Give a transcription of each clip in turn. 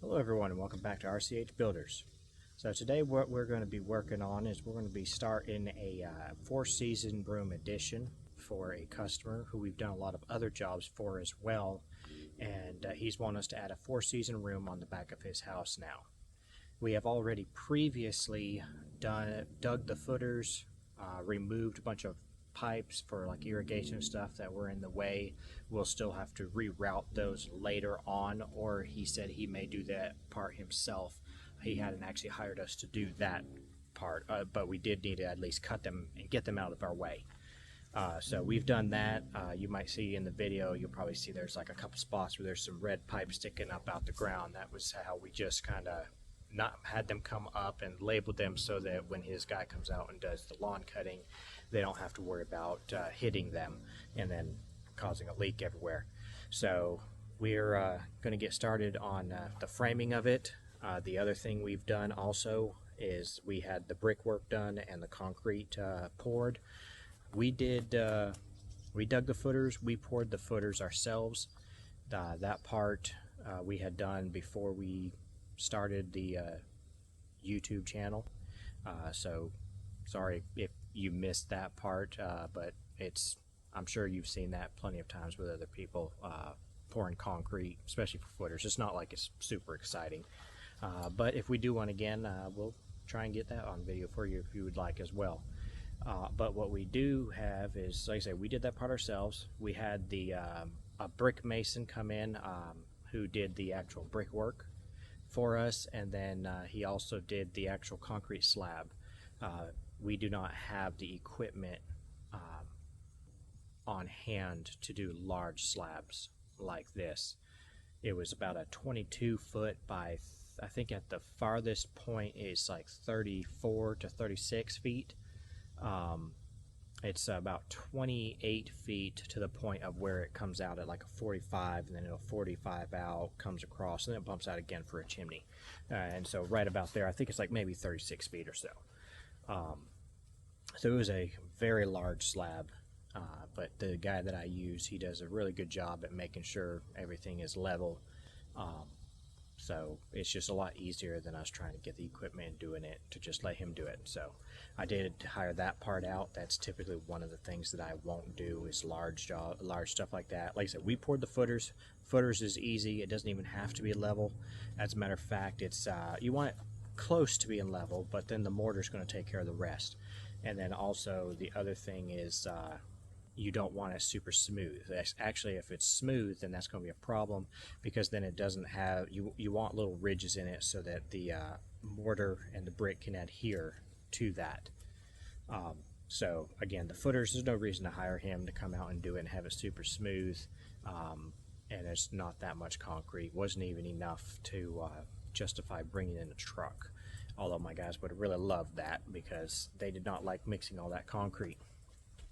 Hello everyone and welcome back to RCH Builders. So today what we're going to be working on is we're going to be starting a four-season room addition for a customer who we've done a lot of other jobs for as well, and he's wanting us to add a four-season room on the back of his house now. We have already previously dug the footers, removed a bunch of pipes for like irrigation stuff that were in the way. We'll still have to reroute those later on, or he said he may do that part himself. He hadn't actually hired us to do that part, but we did need to at least cut them and get them out of our way. So we've done that. You might see in the video, you'll probably see there's like a couple spots where there's some red pipe sticking up out the ground. That was how we just kind of not had them come up and labeled them so that when his guy comes out and does the lawn cutting, they don't have to worry about hitting them and then causing a leak everywhere. So we're going to get started on the framing of it. The other thing we've done also is we had the brickwork done and the concrete poured. We dug the footers, we poured the footers ourselves. That part we had done before we started the YouTube channel. So sorry if you missed that part, but I'm sure you've seen that plenty of times with other people pouring concrete, especially for footers. It's not like it's super exciting, but if we do one again, we'll try and get that on video for you if you would like as well. But what we do have is, like I say, we did that part ourselves. We had a brick mason come in who did the actual brickwork for us, and then he also did the actual concrete slab. We do not have the equipment on hand to do large slabs like this. It was about a 22-foot by, I think at the farthest point is like 34 to 36 feet. It's about 28 feet to the point of where it comes out at like a 45, and then it'll 45 out, comes across, and then it bumps out again for a chimney. And so right about there, I think it's like maybe 36 feet or so. So it was a very large slab, but the guy that I use, he does a really good job at making sure everything is level. So it's just a lot easier than us trying to get the equipment and doing it, to just let him do it. So I did hire that part out. That's typically one of the things that I won't do, is large stuff like that. Like I said, we poured the footers. Footers is easy. It doesn't even have to be level. As a matter of fact, it's you want it close to being level, but then the mortar's going to take care of the rest. And then also the other thing is you don't want it super smooth. Actually, if it's smooth, then that's going to be a problem, because then it doesn't have, you want little ridges in it so that the mortar and the brick can adhere to that. So again, the footers, there's no reason to hire him to come out and do it and have it super smooth, and it's not that much concrete. Wasn't even enough to justify bringing in a truck, although my guys would have really loved that because they did not like mixing all that concrete.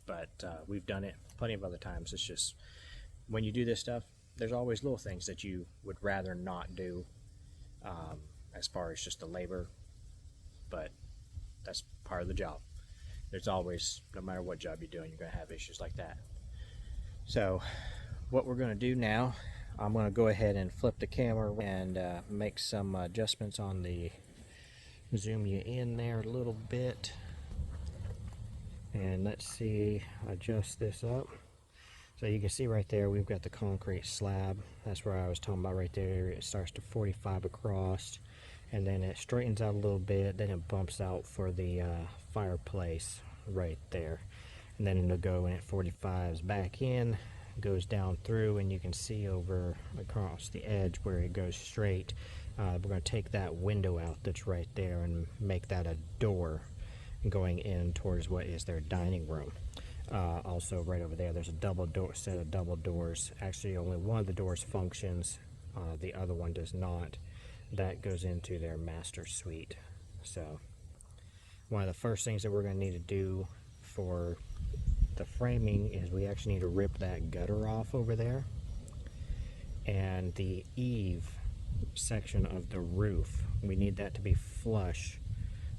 But we've done it plenty of other times. It's just, when you do this stuff, there's always little things that you would rather not do, as far as just the labor, but that's part of the job. There's always, no matter what job you're doing, you're going to have issues like that. So what we're going to do now, I'm going to go ahead and flip the camera and make some adjustments on the, zoom you in there a little bit. And let's see, adjust this up. So you can see right there, we've got the concrete slab. That's where I was talking about right there. It starts to 45 across, and then it straightens out a little bit. Then it bumps out for the fireplace right there. And then it'll go in at 45s back in, goes down through, and you can see over across the edge where it goes straight. We're going to take that window out that's right there and make that a door going in towards what is their dining room. Also right over there, there's a double door, set of double doors. Actually, only one of the doors functions, the other one does not. That goes into their master suite. So one of the first things that we're going to need to do for the framing is we actually need to rip that gutter off over there, and the eave section of the roof, we need that to be flush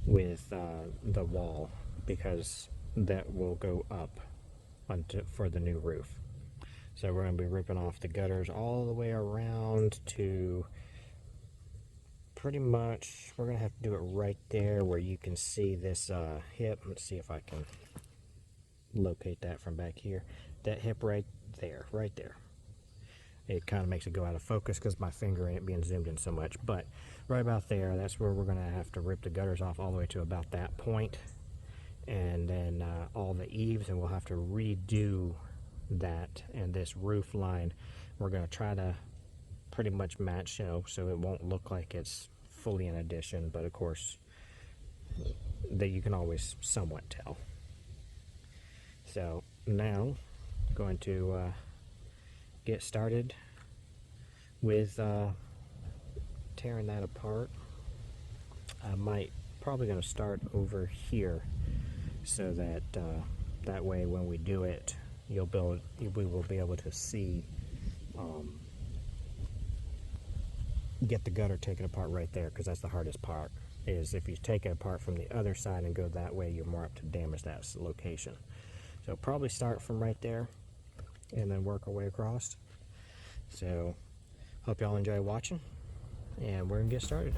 with the wall, because that will go up for the new roof. So we're going to be ripping off the gutters all the way around to pretty much, we're going to have to do it right there where you can see this hip. Let's see if I can locate that from back here. That hip right there, right there. It kind of makes it go out of focus because my finger ain't being zoomed in so much. But right about there, that's where we're going to have to rip the gutters off all the way to about that point. And then all the eaves, and we'll have to redo that. And this roof line, we're going to try to pretty much match, so it won't look like it's fully in addition. But of course, that you can always somewhat tell. So now, going to get started with tearing that apart. I might probably going to start over here so that that way when we do it, we will be able to see, get the gutter taken apart right there, because that's the hardest part. Is if you take it apart from the other side and go that way, you're more apt to damage that location. So probably start from right there and then work our way across. So hope y'all enjoy watching, and we're gonna get started.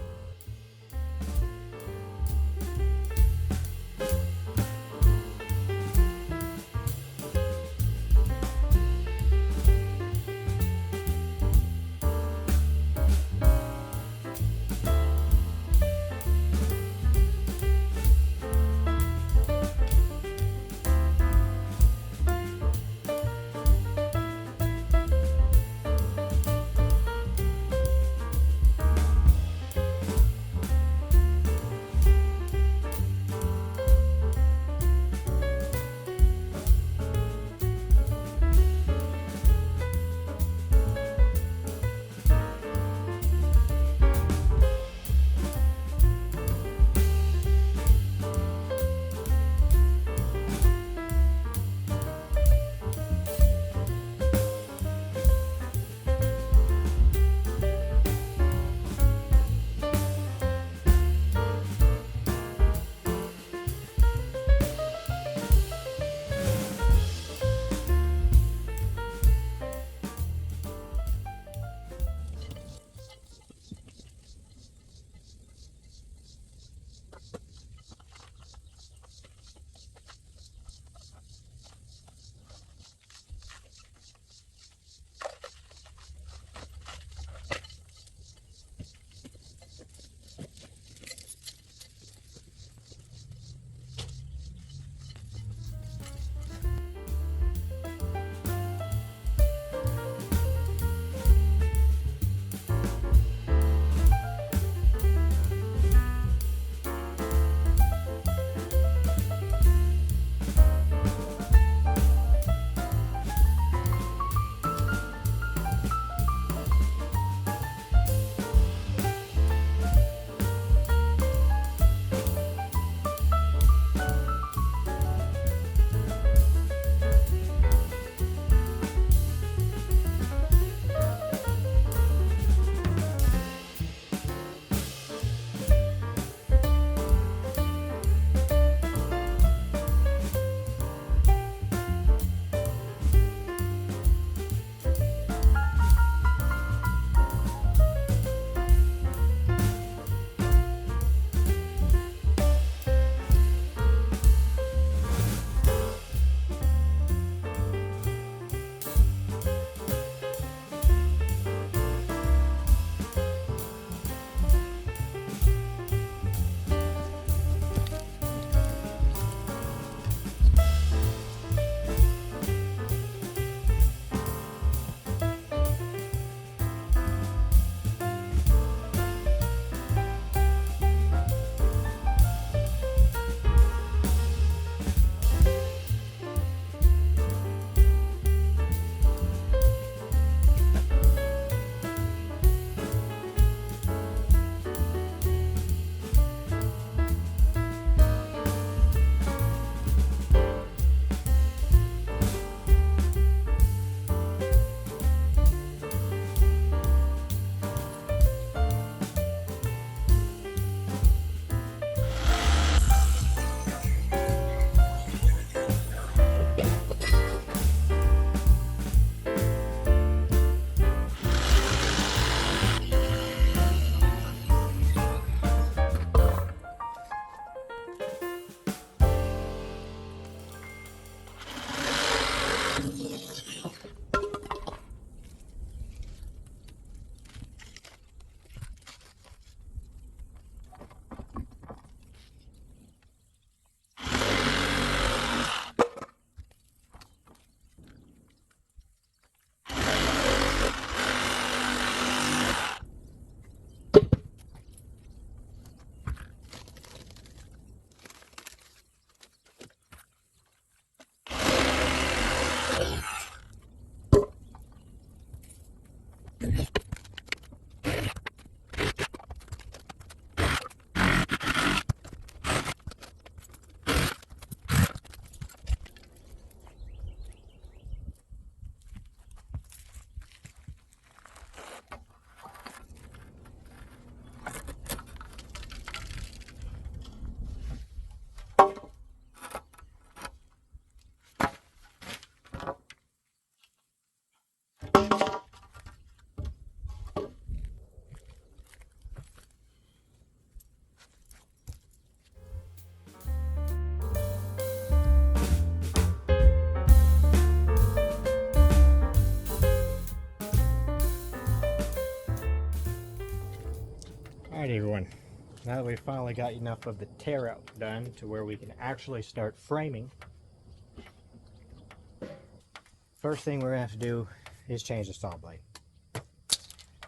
Alright everyone, now that we've finally got enough of the tear out done to where we can actually start framing, first thing we're going to have to do is change the saw blade.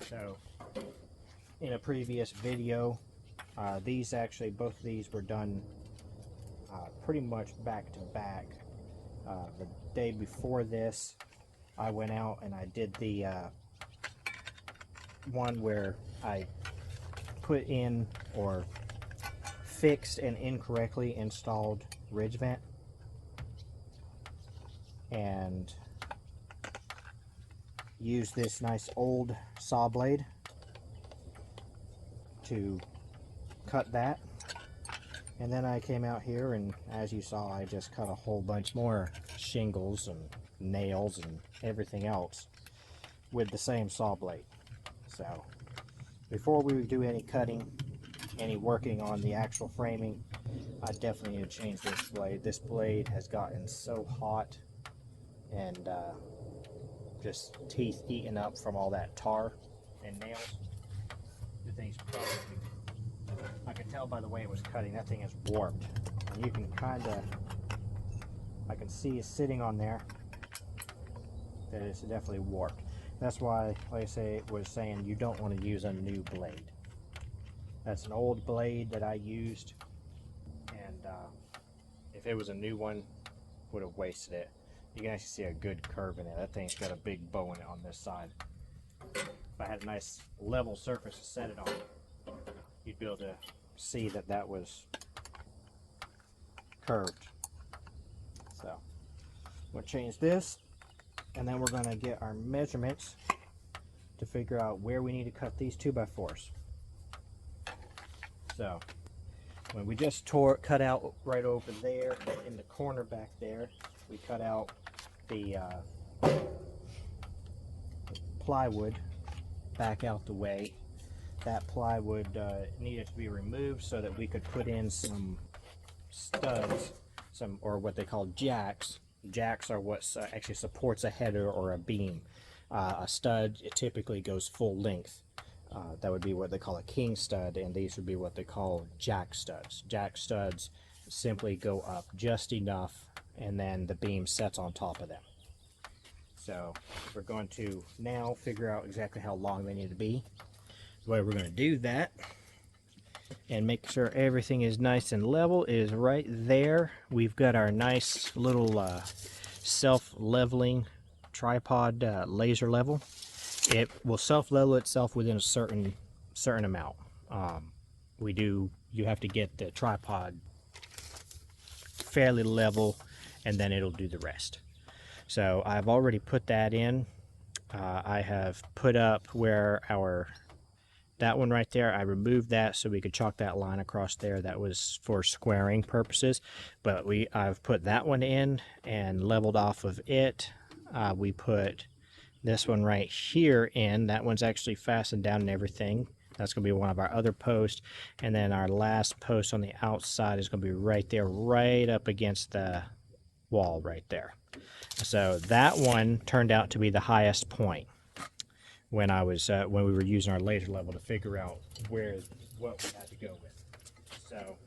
So in a previous video, both of these were done pretty much back to back. The day before this, I went out and I did the one where I put in or fixed and incorrectly installed ridge vent, and used this nice old saw blade to cut that. And then I came out here, and as you saw, I just cut a whole bunch more shingles and nails and everything else with the same saw blade. So before we do any cutting, any working on the actual framing, I definitely need to change this blade. This blade has gotten so hot and just teeth eaten up from all that tar and nails. The thing's probably, I can tell by the way it was cutting, that thing is warped. And you can kind of, I can see it sitting on there, that it's definitely warped. That's why, like I was saying, you don't want to use a new blade. That's an old blade that I used, and if it was a new one, would have wasted it. You can actually see a good curve in it. That thing's got a big bow in it on this side. If I had a nice level surface to set it on, you'd be able to see that that was curved. So I'm going to change this, and then we're going to get our measurements to figure out where we need to cut these 2x4s. So when we just cut out right over there in the corner back there, we cut out the plywood back out the way. That plywood needed to be removed so that we could put in some studs, or what they call jacks. Jacks are what actually supports a header or a beam. A stud, it typically goes full length. That would be what they call a king stud, and these would be what they call jack studs. Jack studs simply go up just enough, and then the beam sets on top of them. So we're going to now figure out exactly how long they need to be. The way we're going to do that and make sure everything is nice and level is right there. We've got our nice little self-leveling tripod laser level. It will self-level itself within a certain amount. You have to get the tripod fairly level, and then it'll do the rest. So I've already put that in. I have put up where that one right there, I removed that so we could chalk that line across there. That was for squaring purposes, but I've put that one in and leveled off of it. We put this one right here in. That one's actually fastened down and everything. That's going to be one of our other posts, and then our last post on the outside is going to be right there, right up against the wall right there. So that one turned out to be the highest point when we were using our laser level to figure out what we had to go with. So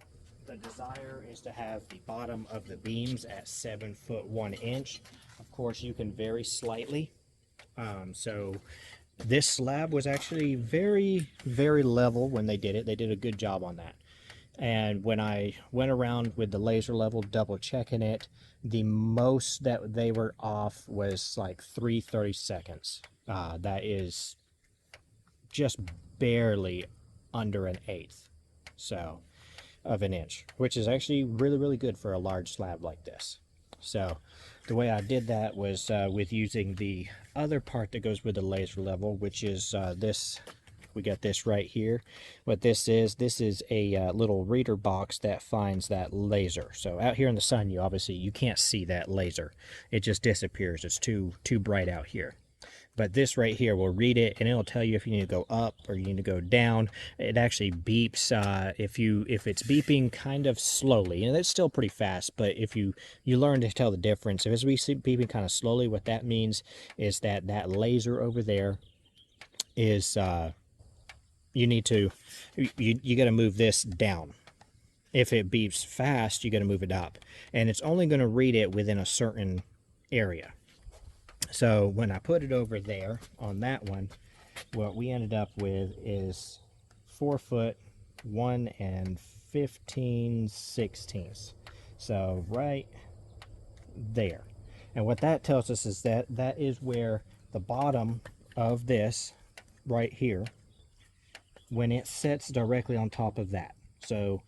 the desire is to have the bottom of the beams at 7 foot 1 inch. Of course, you can vary slightly. So this slab was actually very, very level when they did it. They did a good job on that. And when I went around with the laser level, double checking it, the most that they were off was like 3/32. That is just barely under 1/8 of an inch, which is actually really, really good for a large slab like this. So the way I did that was with using the other part that goes with the laser level, which is this. We got this right here. What this is a little reader box that finds that laser. So out here in the sun, you can't see that laser. It just disappears. It's too bright out here. But this right here will read it, and it'll tell you if you need to go up or you need to go down. It actually beeps if it's beeping kind of slowly, and it's still pretty fast, but if you learn to tell the difference. If it's beeping kind of slowly, what that means is that laser over there is you need to, you got to move this down. If it beeps fast, you got to move it up. And it's only going to read it within a certain area. So when I put it over there on that one, what we ended up with is 4 foot 1 15/16. So right there. And what that tells us is that that is where the bottom of this right here, when it sits directly on top of that. So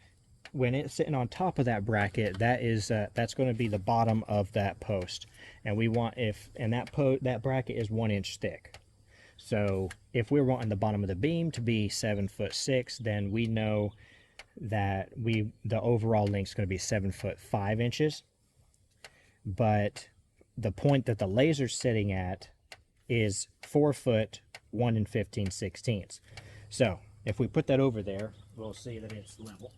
when it's sitting on top of that bracket, that is that's going to be the bottom of that post. And we want, if, and that bracket is 1 inch thick. So if we're wanting the bottom of the beam to be 7'6", then we know that the overall length is going to be 7'5". But the point that the laser's sitting at is 4 foot 1 15/16. So if we put that over there, we'll see that it's level.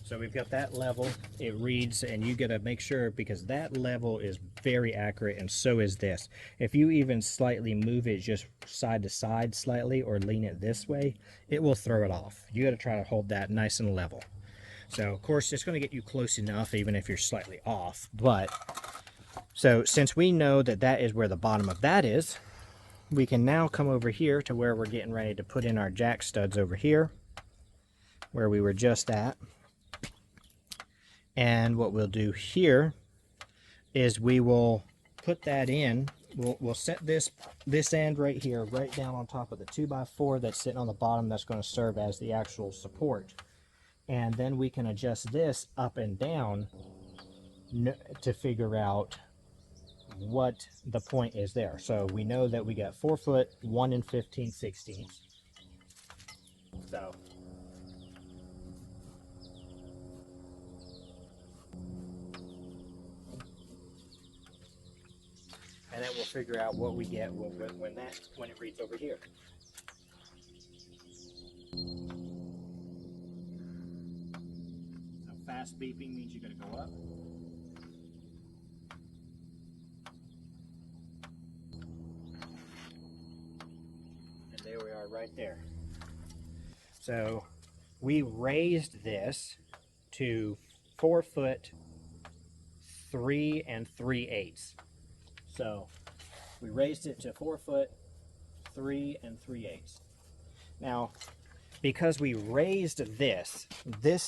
So we've got that level, it reads, and you gotta make sure, because that level is very accurate, and so is this. If you even slightly move it just side to side slightly, or lean it this way, it will throw it off. You gotta try to hold that nice and level. So of course it's gonna get you close enough even if you're slightly off, but so since we know that that is where the bottom of that is, we can now come over here to where we're getting ready to put in our jack studs over here, where we were just at. And what we'll do here is we will put that in. We'll set this end right here, right down on top of the 2x4 that's sitting on the bottom, that's going to serve as the actual support. And then we can adjust this up and down to figure out what the point is there. So we know that we got 4 foot 1 15/16. So and then we'll figure out what we get when it reads over here. So fast beeping means you're going to go up. And there we are right there. So we raised this to 4 foot 3 3/8. So we raised it to 4 foot 3 3/8. Now, because we raised this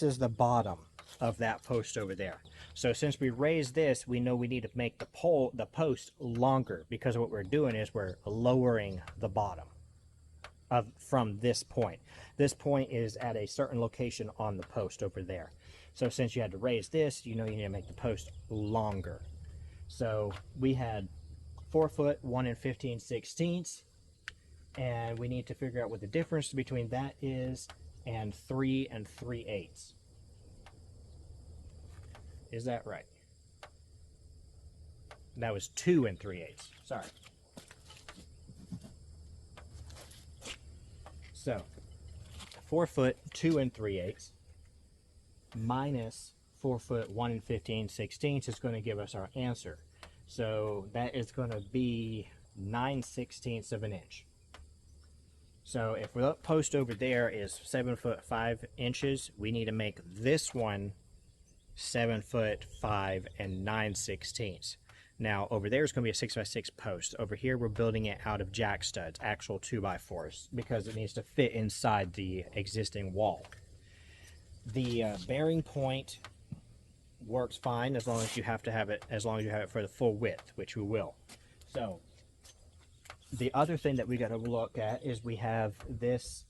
is the bottom of that post over there. So since we raised this, we know we need to make the post longer, because what we're doing is we're lowering the bottom from this point. This point is at a certain location on the post over there. So since you had to raise this, you know you need to make the post longer. So we had 4 foot 1 15/16, and we need to figure out what the difference between that is and 3 3/8. Is that right? That was 2 3/8. Sorry. So 4 foot 2 3/8 minus 4 foot 1 15/16 is going to give us our answer. So that is going to be 9/16 of an inch. So if the post over there is 7'5", we need to make this one 7'5" and 9/16. Now over there is going to be a 6x6 post. Over here we're building it out of jack studs, actual 2x4s, because it needs to fit inside the existing wall. The bearing point works fine as long as you have it for the full width, which we will. So the other thing that we got to look at is we have this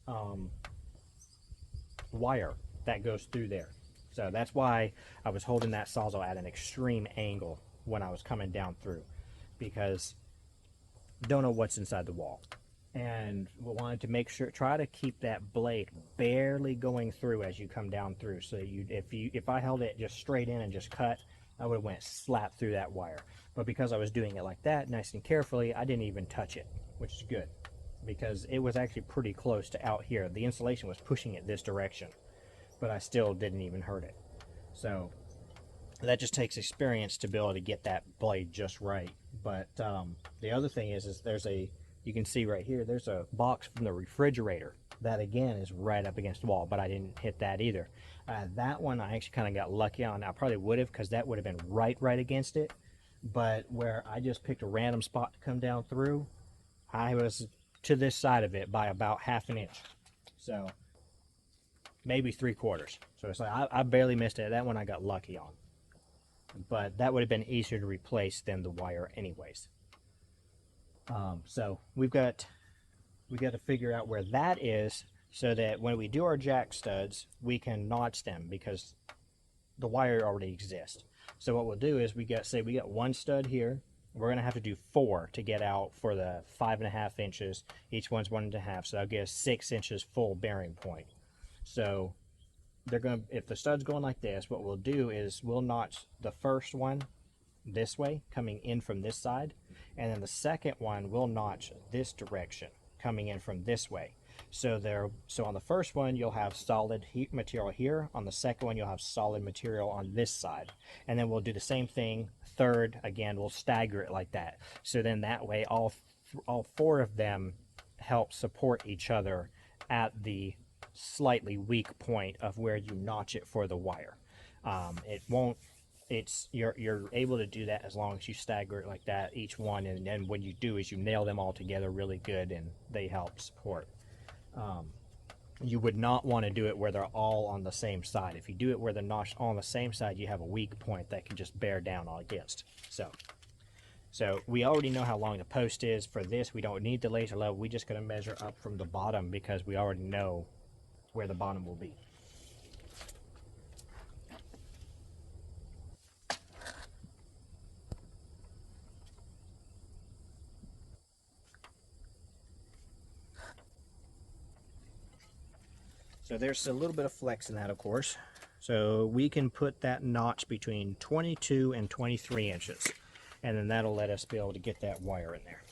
wire that goes through there. So that's why I was holding that sawzall at an extreme angle when I was coming down through, because don't know what's inside the wall. And we wanted to make sure, try to keep that blade barely going through as you come down through. So if I held it just straight in and just cut, I would have went slap through that wire. But because I was doing it like that, nice and carefully, I didn't even touch it, which is good. because it was actually pretty close to out here. The insulation was pushing it this direction, but I still didn't even hurt it. So that just takes experience to be able to get that blade just right. But the other thing is there's you can see right here, there's a box from the refrigerator that again is right up against the wall, but I didn't hit that either. That one I actually kind of got lucky on. I probably would have, because that would have been right against it. But where I just picked a random spot to come down through, I was to this side of it by about ½ an inch. So maybe 3/4. So it's like I barely missed it. That one I got lucky on. But that would have been easier to replace than the wire anyways. So we got to figure out where that is, so that when we do our jack studs, we can notch them, because the wire already exists. So what we'll do is we got one stud here. We're going to have to do 4 to get out for the 5.5 inches. Each one's 1.5, so that'll give us 6 inches full bearing point. So if the stud's going like this, what we'll do is we'll notch the first one this way, coming in from this side, and then the second one we'll notch this direction, coming in from this way. So on the first one you'll have solid heat material here. On the second one you'll have solid material on this side, and then we'll do the same thing. Third, again, we'll stagger it like that. So then that way all 4 of them help support each other at the slightly weak point of where you notch it for the wire. You're able to do that as long as you stagger it like that, each one, and then what you do is you nail them all together really good, and they help support. You would not want to do it where they're all on the same side. If you do it where they're notched all on the same side, you have a weak point that can just bear down all against. So we already know how long the post is. For this, we don't need the laser level. We just got to measure up from the bottom, because we already know where the bottom will be. So there's a little bit of flex in that, of course. So we can put that notch between 22 and 23 inches, and then that'll let us be able to get that wire in there.